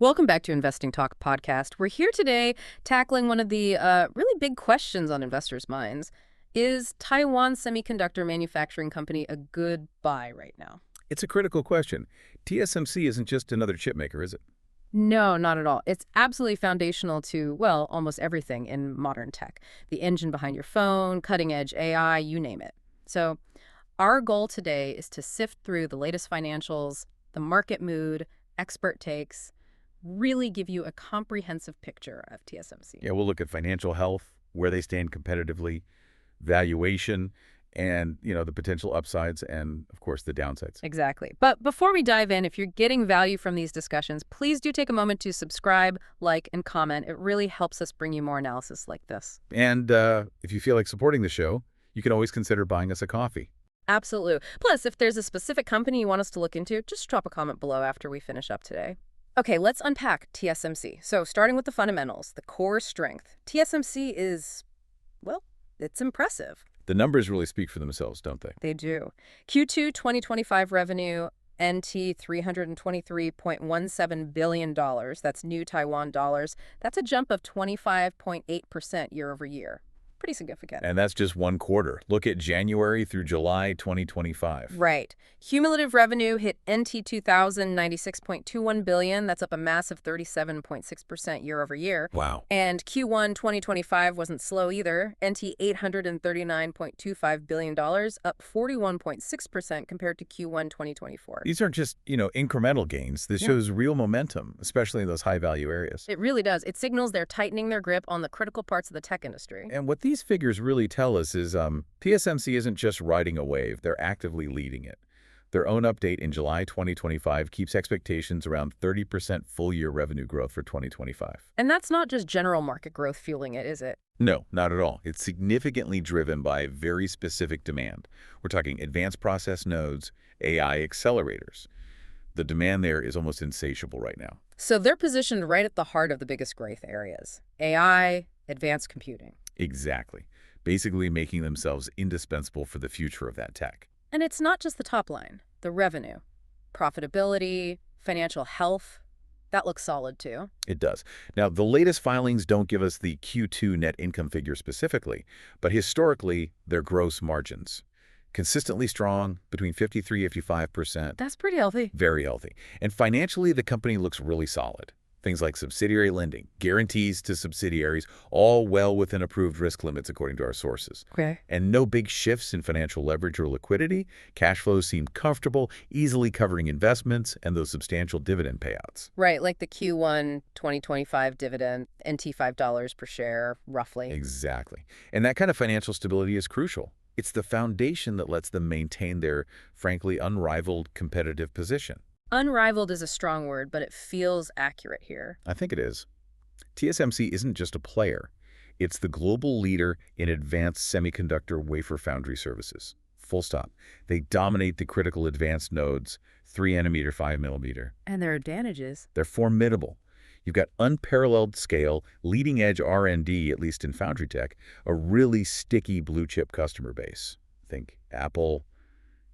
Welcome back to Investing Talk podcast. We're here today tackling one of the really big questions on investors' minds. Is Taiwan Semiconductor Manufacturing Company a good buy right now? It's a critical question. TSMC isn't just another chip maker, is it? No, not at all. It's absolutely foundational to, well, almost everything in modern tech. The engine behind your phone, cutting-edge AI, you name it. So our goal today is to sift through the latest financials, the market mood, expert takes, really give you a comprehensive picture of TSMC. Yeah, we'll look at financial health, where they stand competitively, valuation, and, the potential upsides and, of course, the downsides. Exactly. But before we dive in, if you're getting value from these discussions, please do take a moment to subscribe, like, and comment. It really helps us bring you more analysis like this. And if you feel like supporting the show, you can always consider buying us a coffee. Absolutely. Plus, if there's a specific company you want us to look into, just drop a comment below after we finish up today. Okay, let's unpack TSMC. So starting with the fundamentals, the core strength. TSMC is, well, it's impressive. The numbers really speak for themselves, don't they? They do. Q2 2025 revenue, NT $323.17 billion. That's new Taiwan dollars. That's a jump of 25.8% year over year. Pretty significant. And that's just one quarter. Look at January through July 2025. Right. Cumulative revenue hit NT 2,096.21 billion. That's up a massive 37.6% year over year. Wow. And Q1 2025 wasn't slow either. NT $839.25 billion, up 41.6% compared to Q1 2024. These aren't just, incremental gains. This shows real momentum, especially in those high-value areas. It really does. It signals they're tightening their grip on the critical parts of the tech industry. And what these figures really tell us is TSMC isn't just riding a wave, they're actively leading it. Their own update in July 2025 keeps expectations around 30% full-year revenue growth for 2025. And that's not just general market growth fueling it, is it? No, not at all. It's significantly driven by very specific demand. We're talking advanced process nodes, AI accelerators. The demand there is almost insatiable right now. So they're positioned right at the heart of the biggest growth areas. AI, advanced computing. Exactly. Basically making themselves indispensable for the future of that tech. And it's not just the top line, the revenue, profitability, financial health. That looks solid too. It does. Now, the latest filings don't give us the Q2 net income figure specifically, but historically, their gross margins. Consistently strong, between 53–55%. That's pretty healthy. Very healthy. And financially, the company looks really solid. Things like subsidiary lending, guarantees to subsidiaries, all well within approved risk limits according to our sources. Okay. And no big shifts in financial leverage or liquidity. Cash flows seem comfortable, easily covering investments and those substantial dividend payouts. Right, like the Q1 2025 dividend, NT $5 per share, roughly. Exactly. And that kind of financial stability is crucial. It's the foundation that lets them maintain their, frankly, unrivaled competitive position. Unrivaled is a strong word, but it feels accurate here. I think it is. TSMC isn't just a player. It's the global leader in advanced semiconductor wafer foundry services. Full stop. They dominate the critical advanced nodes, 3nm, 5mm. And their advantages. They're formidable. You've got unparalleled scale, leading-edge R&D, at least in foundry tech, a really sticky blue-chip customer base. Think Apple,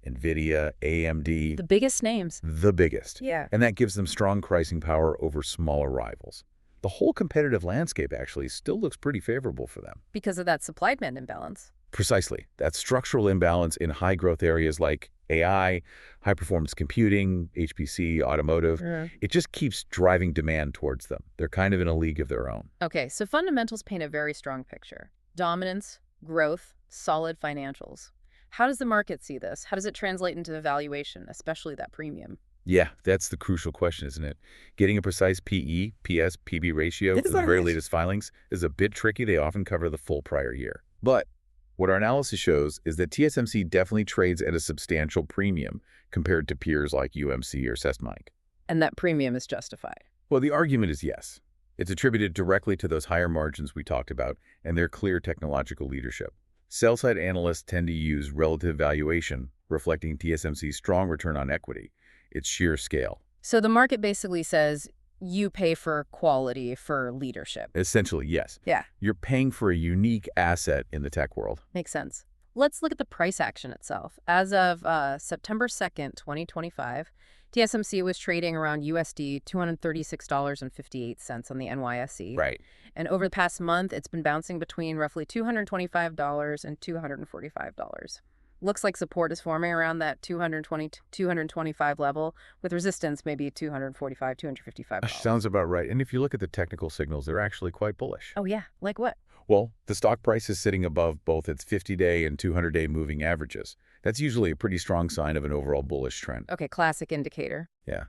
NVIDIA, AMD. The biggest names. The biggest. Yeah. And that gives them strong pricing power over smaller rivals. The whole competitive landscape actually still looks pretty favorable for them. Because of that supply-demand imbalance. Precisely. That structural imbalance in high-growth areas like AI, high-performance computing, HPC, automotive, it just keeps driving demand towards them. They're kind of in a league of their own. Okay, so fundamentals paint a very strong picture. Dominance, growth, solid financials. How does the market see this? How does it translate into the valuation, especially that premium? Yeah, that's the crucial question, isn't it? Getting a precise PE, PS, PB ratio in the very latest filings is a bit tricky. They often cover the full prior year. But what our analysis shows is that TSMC definitely trades at a substantial premium compared to peers like UMC or SestMic. And that premium is justified. Well, the argument is yes. It's attributed directly to those higher margins we talked about and their clear technological leadership. Sell-side analysts tend to use relative valuation, reflecting TSMC's strong return on equity, its sheer scale. So the market basically says you pay for quality, for leadership. Essentially, yes. Yeah. You're paying for a unique asset in the tech world. Makes sense. Let's look at the price action itself. As of September 2nd, 2025, TSMC was trading around USD $236.58 on the NYSE. Right. And over the past month, it's been bouncing between roughly $225 and $245. Looks like support is forming around that 220 to 225 level, with resistance maybe 245, $255. Sounds about right. And if you look at the technical signals, they're actually quite bullish. Oh, yeah. Like what? Well, the stock price is sitting above both its 50-day and 200-day moving averages. That's usually a pretty strong sign of an overall bullish trend. Okay, classic indicator. Yeah.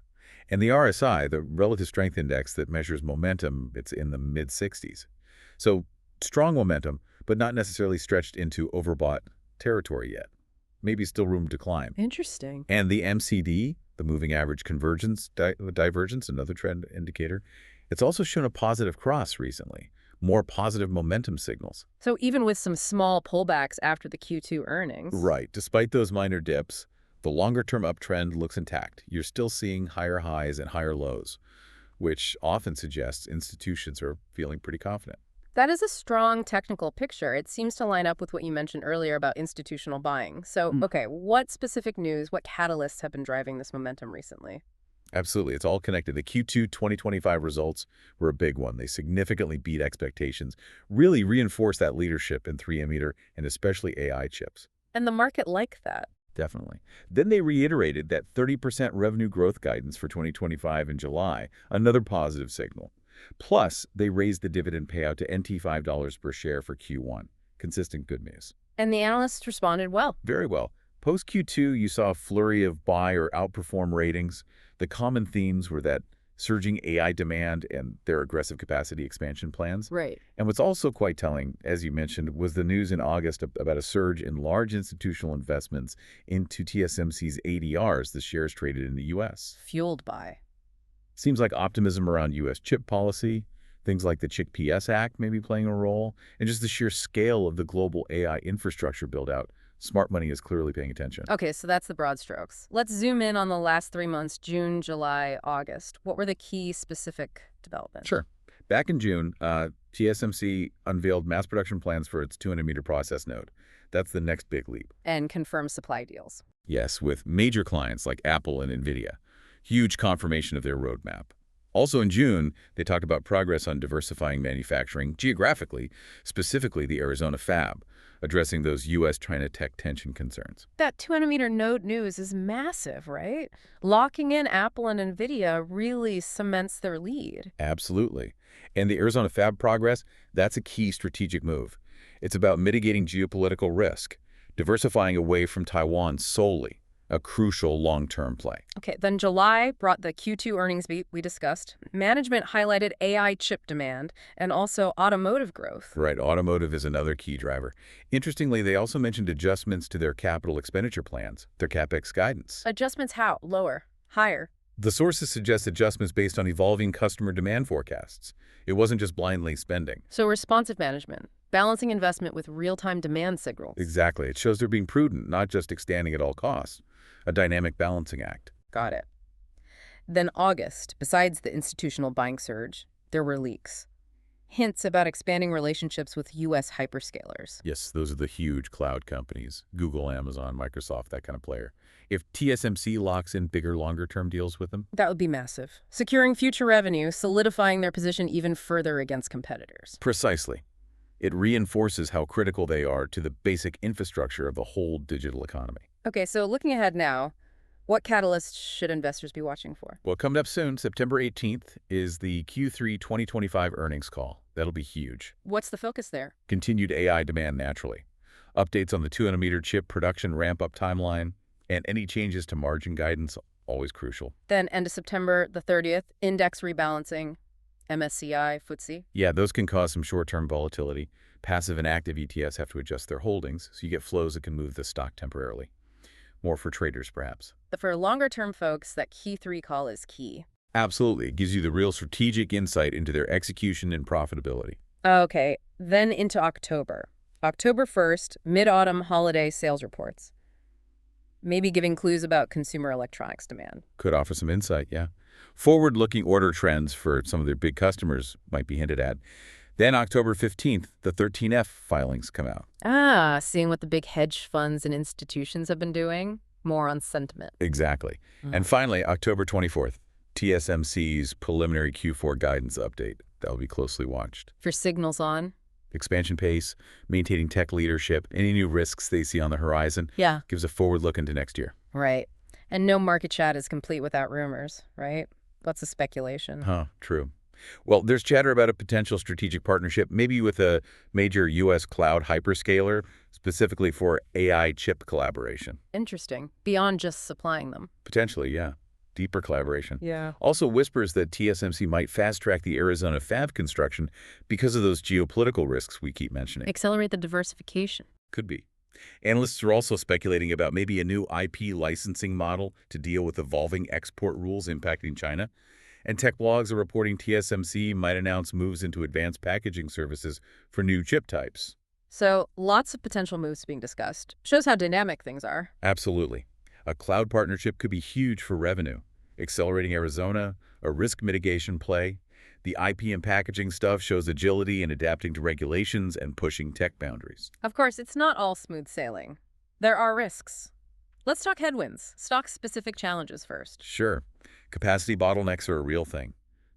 And the RSI, the Relative Strength Index that measures momentum, it's in the mid-60s. So strong momentum, but not necessarily stretched into overbought territory yet. Maybe still room to climb. Interesting. And the MCD, the moving average divergence, another trend indicator, it's also shown a positive cross recently. More positive momentum signals. So even with some small pullbacks after the Q2 earnings. Right. Despite those minor dips, the longer-term uptrend looks intact. You're still seeing higher highs and higher lows, which often suggests institutions are feeling pretty confident. That is a strong technical picture. It seems to line up with what you mentioned earlier about institutional buying. So, okay, what specific news, what catalysts have been driving this momentum recently? Absolutely. It's all connected. The Q2 2025 results were a big one. They significantly beat expectations, really reinforced that leadership in 3nm and especially AI chips. And the market liked that. Definitely. Then they reiterated that 30% revenue growth guidance for 2025 in July, another positive signal. Plus, they raised the dividend payout to NT $5 per share for Q1. Consistent good news. And the analysts responded well. Very well. Post Q2, you saw a flurry of buy or outperform ratings. The common themes were that surging AI demand and their aggressive capacity expansion plans. Right. And what's also quite telling, as you mentioned, was the news in August about a surge in large institutional investments into TSMC's ADRs, the shares traded in the U.S. Fueled by. Seems like optimism around U.S. chip policy, things like the CHIPS Act may be playing a role, and just the sheer scale of the global AI infrastructure build-out. Smart money is clearly paying attention. Okay, so that's the broad strokes. Let's zoom in on the last 3 months, June, July, August. What were the key specific developments? Sure. Back in June, TSMC unveiled mass production plans for its 2nm process node. That's the next big leap. And confirmed supply deals. Yes, with major clients like Apple and NVIDIA. Huge confirmation of their roadmap. Also in June, they talked about progress on diversifying manufacturing geographically, specifically the Arizona fab, addressing those U.S.-China tech tension concerns. That 2nm node news is massive, right? Locking in Apple and NVIDIA really cements their lead. Absolutely. And the Arizona fab progress, that's a key strategic move. It's about mitigating geopolitical risk, diversifying away from Taiwan solely, a crucial long-term play. Okay, then July brought the Q2 earnings beat we discussed. Management highlighted AI chip demand and also automotive growth. Right, automotive is another key driver. Interestingly, they also mentioned adjustments to their capital expenditure plans, their CapEx guidance. Adjustments how? Lower? Higher? The sources suggest adjustments based on evolving customer demand forecasts. It wasn't just blindly spending. So responsive management, balancing investment with real-time demand signals. Exactly. It shows they're being prudent, not just expanding at all costs. A dynamic balancing act. Got it. Then August, besides the institutional buying surge, there were leaks. Hints about expanding relationships with U.S. hyperscalers. Yes, those are the huge cloud companies. Google, Amazon, Microsoft, that kind of player. If TSMC locks in bigger, longer-term deals with them? That would be massive. Securing future revenue, solidifying their position even further against competitors. Precisely. It reinforces how critical they are to the basic infrastructure of the whole digital economy. Okay, so looking ahead now, what catalysts should investors be watching for? Well, coming up soon, September 18th, is the Q3 2025 earnings call. That'll be huge. What's the focus there? Continued AI demand naturally. Updates on the 2nm chip production ramp-up timeline, and any changes to margin guidance, always crucial. Then end of September the 30th, index rebalancing, MSCI, FTSE. Yeah, those can cause some short-term volatility. Passive and active ETFs have to adjust their holdings, so you get flows that can move the stock temporarily. More for traders, perhaps. But for longer-term folks, that Q3 call is key. Absolutely. It gives you the real strategic insight into their execution and profitability. Okay, then into October. October 1st, mid-autumn holiday sales reports. Maybe giving clues about consumer electronics demand. Could offer some insight, yeah. Forward-looking order trends for some of their big customers might be hinted at. Then October 15th, the 13F filings come out. Seeing what the big hedge funds and institutions have been doing. More on sentiment. Exactly. And finally, October 24th, TSMC's preliminary Q4 guidance update. That will be closely watched. For signals on? Expansion pace, maintaining tech leadership, any new risks they see on the horizon. Yeah. Gives a forward look into next year. Right. And no market chat is complete without rumors, right? Lots of speculation. True. Well, there's chatter about a potential strategic partnership, maybe with a major U.S. cloud hyperscaler, specifically for AI chip collaboration. Interesting. Beyond just supplying them. Potentially, yeah. Deeper collaboration. Yeah. Also whispers that TSMC might fast-track the Arizona fab construction because of those geopolitical risks we keep mentioning. Accelerate the diversification. Could be. Analysts are also speculating about maybe a new IP licensing model to deal with evolving export rules impacting China. And tech blogs are reporting TSMC might announce moves into advanced packaging services for new chip types. So, lots of potential moves being discussed. Shows how dynamic things are. Absolutely. A cloud partnership could be huge for revenue, accelerating Arizona, a risk mitigation play. The IP and packaging stuff shows agility in adapting to regulations and pushing tech boundaries. Of course, it's not all smooth sailing. There are risks. Let's talk headwinds, stock-specific challenges first. Sure. Capacity bottlenecks are a real thing.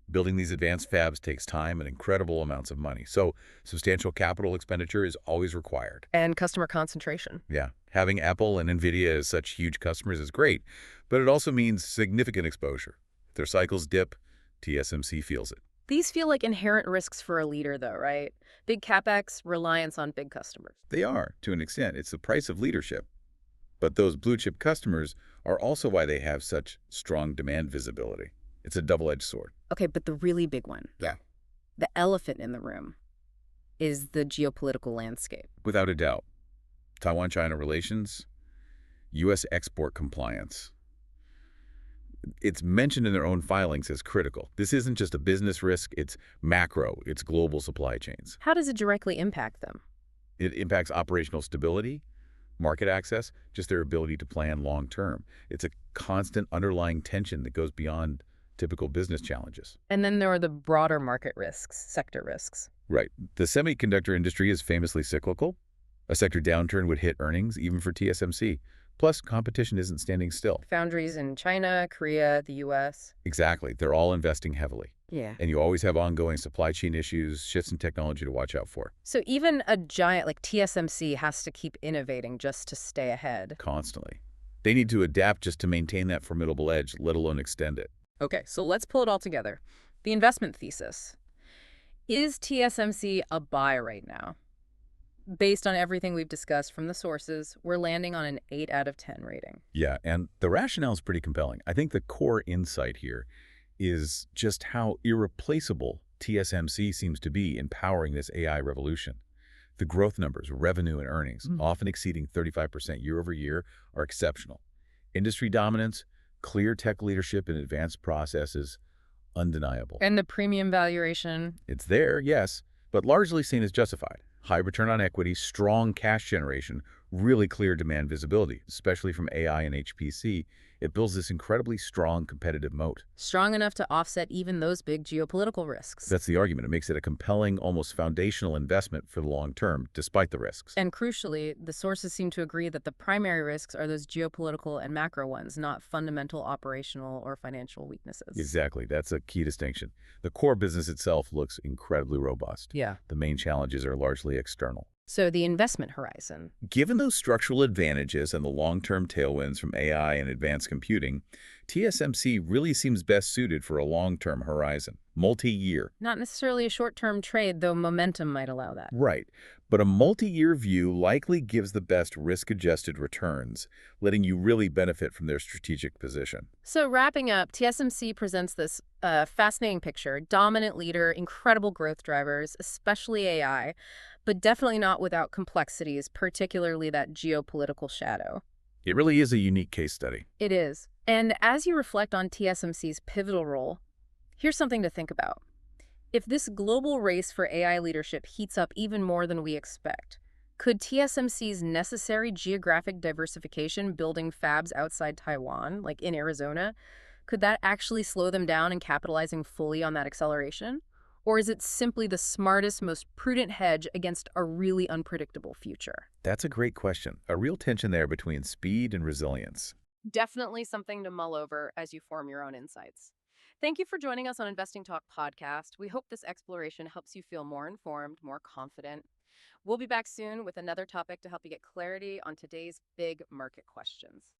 Building these advanced fabs takes time and incredible amounts of money, so substantial capital expenditure is always required. And customer concentration. Yeah, having Apple and NVIDIA as such huge customers is great, but it also means significant exposure. If their cycles dip, TSMC feels it. These feel like inherent risks for a leader, though, right? Big capex, reliance on big customers. They are, to an extent. It's the price of leadership. But those blue-chip customers are also why they have such strong demand visibility. It's a double-edged sword. Okay, but the really big one. Yeah. The elephant in the room is the geopolitical landscape. Without a doubt. Taiwan-China relations, U.S. export compliance. It's mentioned in their own filings as critical. This isn't just a business risk, it's macro, it's global supply chains. How does it directly impact them? It impacts operational stability, market access, just their ability to plan long term. It's a constant underlying tension that goes beyond typical business challenges. And then there are the broader market risks, sector risks. Right. The semiconductor industry is famously cyclical. A sector downturn would hit earnings, even for TSMC. Plus, competition isn't standing still. Foundries in China, Korea, the U.S. Exactly. They're all investing heavily. Yeah. And you always have ongoing supply chain issues, shifts in technology to watch out for. So even a giant like TSMC has to keep innovating just to stay ahead. Constantly. They need to adapt just to maintain that formidable edge, let alone extend it. Okay, so let's pull it all together. The investment thesis. Is TSMC a buy right now? Based on everything we've discussed from the sources, we're landing on an 8 out of 10 rating. Yeah, and the rationale is pretty compelling. I think the core insight here is just how irreplaceable TSMC seems to be in powering this AI revolution. The growth numbers, revenue and earnings, often exceeding 35% year over year, are exceptional. Industry dominance, clear tech leadership in advanced processes, undeniable. And the premium valuation? It's there, yes, but largely seen as justified. High return on equity, strong cash generation, really clear demand visibility, especially from AI and HPC. It builds this incredibly strong competitive moat. Strong enough to offset even those big geopolitical risks. That's the argument. It makes it a compelling, almost foundational investment for the long term, despite the risks. And crucially, the sources seem to agree that the primary risks are those geopolitical and macro ones, not fundamental operational or financial weaknesses. Exactly. That's a key distinction. The core business itself looks incredibly robust. Yeah. The main challenges are largely external. So the investment horizon. Given those structural advantages and the long-term tailwinds from AI and advanced computing, TSMC really seems best suited for a long-term horizon, multi-year. Not necessarily a short-term trade, though momentum might allow that. Right, but a multi-year view likely gives the best risk-adjusted returns, letting you really benefit from their strategic position. So wrapping up, TSMC presents this fascinating picture. Dominant leader, incredible growth drivers, especially AI, but definitely not without complexities, particularly that geopolitical shadow. It really is a unique case study. It is. And as you reflect on TSMC's pivotal role, here's something to think about. If this global race for AI leadership heats up even more than we expect, could TSMC's necessary geographic diversification, building fabs outside Taiwan, like in Arizona, could that actually slow them down in capitalizing fully on that acceleration? Or is it simply the smartest, most prudent hedge against a really unpredictable future? That's a great question. A real tension there between speed and resilience. Definitely something to mull over as you form your own insights. Thank you for joining us on Investing Talk podcast. We hope this exploration helps you feel more informed, more confident. We'll be back soon with another topic to help you get clarity on today's big market questions.